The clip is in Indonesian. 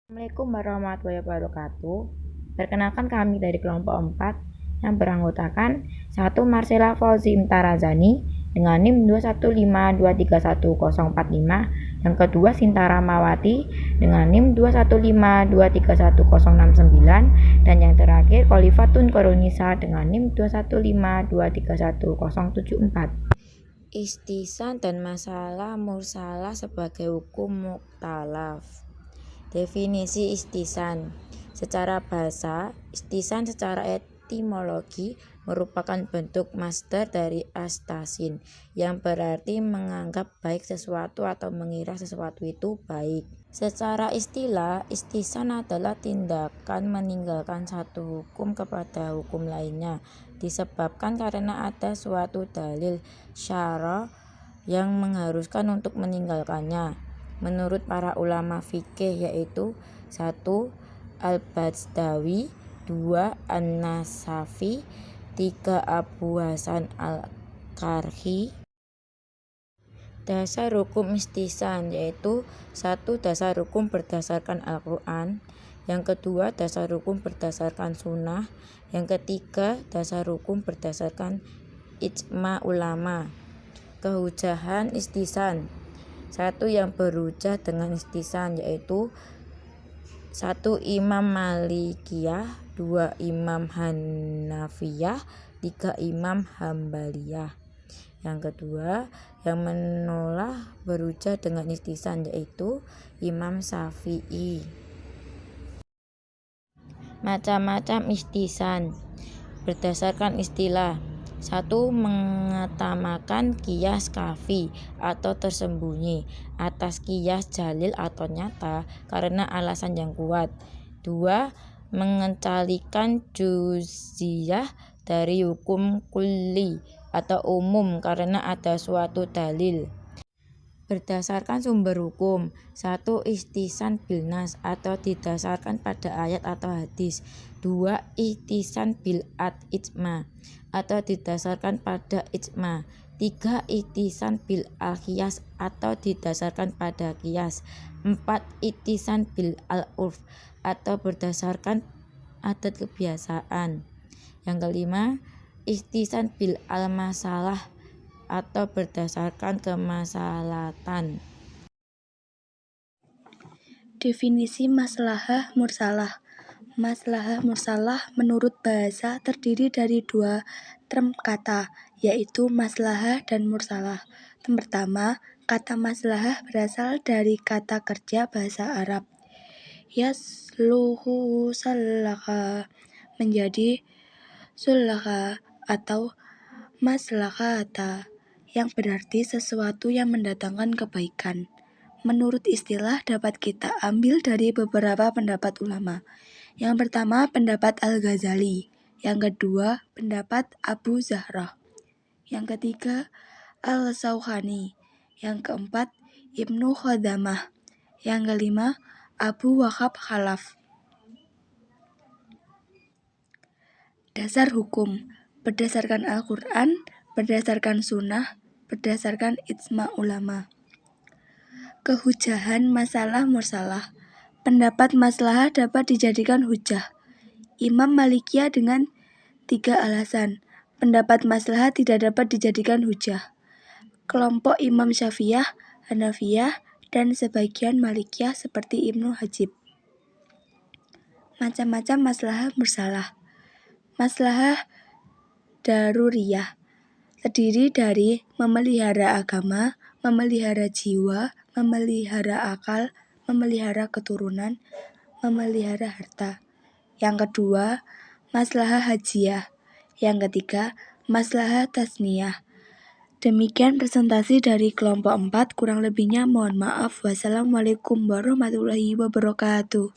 Assalamualaikum warahmatullahi wabarakatuh. Perkenalkan kami dari kelompok 4 yang beranggotakan 1. Marcella Fauzi Imtarazani dengan NIM 215231045, yang kedua Sintara Mawati dengan NIM 215231069, dan yang terakhir Kholifatun Korunisa dengan NIM 215231074. Istisan dan masalah mursalah sebagai hukum muktalaf. Definisi istisan. Secara bahasa, istisan secara etimologi merupakan bentuk masdar dari astasin, yang berarti menganggap baik sesuatu atau mengira sesuatu itu baik. Secara istilah, istisan adalah tindakan meninggalkan satu hukum kepada hukum lainnya, disebabkan karena ada suatu dalil syara yang mengharuskan untuk meninggalkannya. Menurut para ulama fikih yaitu 1. Al-Bajdawi, 2. An-Nasafi, 3. Abu Hasan Al-Karhi. Dasar hukum istisan yaitu 1. Dasar hukum berdasarkan Al-Quran, yang kedua dasar hukum berdasarkan sunnah, yang ketiga dasar hukum berdasarkan ijma ulama. Kehujahan istisan. 1. Yang berhujjah dengan istisan yaitu 1. Imam Malikiyah, 2. Imam Hanafiyah, 3. Imam Hambaliyah. Yang kedua, yang menolak berhujjah dengan istisan yaitu Imam Syafi'i. Macam-macam istisan berdasarkan istilah. 1. Mengutamakan qiyas khafi atau tersembunyi atas qiyas jalil atau nyata karena alasan yang kuat. 2. Mengecualikan juz'iyah dari hukum kulli atau umum karena ada suatu dalil. Berdasarkan sumber hukum. 1. Istisan bil nas atau didasarkan pada ayat atau hadis. 2. Istisan bil ijma atau didasarkan pada ijma. 3. Istisan bil al-qiyas atau didasarkan pada qiyas. 4. Istisan bil al-urf atau berdasarkan adat kebiasaan. Yang kelima, istisan bil al-masalah atau berdasarkan kemaslahatan. Definisi maslahah mursalah. Maslahah mursalah menurut bahasa terdiri dari dua term kata, yaitu maslahah dan mursalah. Yang pertama, kata maslahah berasal dari kata kerja bahasa Arab yasluhu salaka menjadi sulaka atau maslahata, yang berarti sesuatu yang mendatangkan kebaikan. Menurut istilah dapat kita ambil dari beberapa pendapat ulama. Yang pertama pendapat Al-Ghazali, yang kedua pendapat Abu Zahrah, yang ketiga Al-Shawkani, yang keempat Ibnu Khudamah, yang kelima Abu Wahab Khalaf. Dasar hukum berdasarkan Al-Quran, berdasarkan sunnah, berdasarkan ijma ulama. Kehujahan masalah mursalah. Pendapat maslahah dapat dijadikan hujah. Imam Malikiyah dengan 3 alasan. Pendapat maslahah tidak dapat dijadikan hujah. Kelompok Imam Syafi'iyah, Hanafiyah, dan sebagian Malikiyah seperti Ibnu Hajib. Macam-macam maslahah mursalah. Maslahah daruriyah terdiri dari memelihara agama, memelihara jiwa, memelihara akal, memelihara keturunan, memelihara harta. Yang kedua, maslahah hajiyah. Yang ketiga, maslahah tasniyah. Demikian presentasi dari kelompok 4, kurang lebihnya mohon maaf. Wassalamualaikum warahmatullahi wabarakatuh.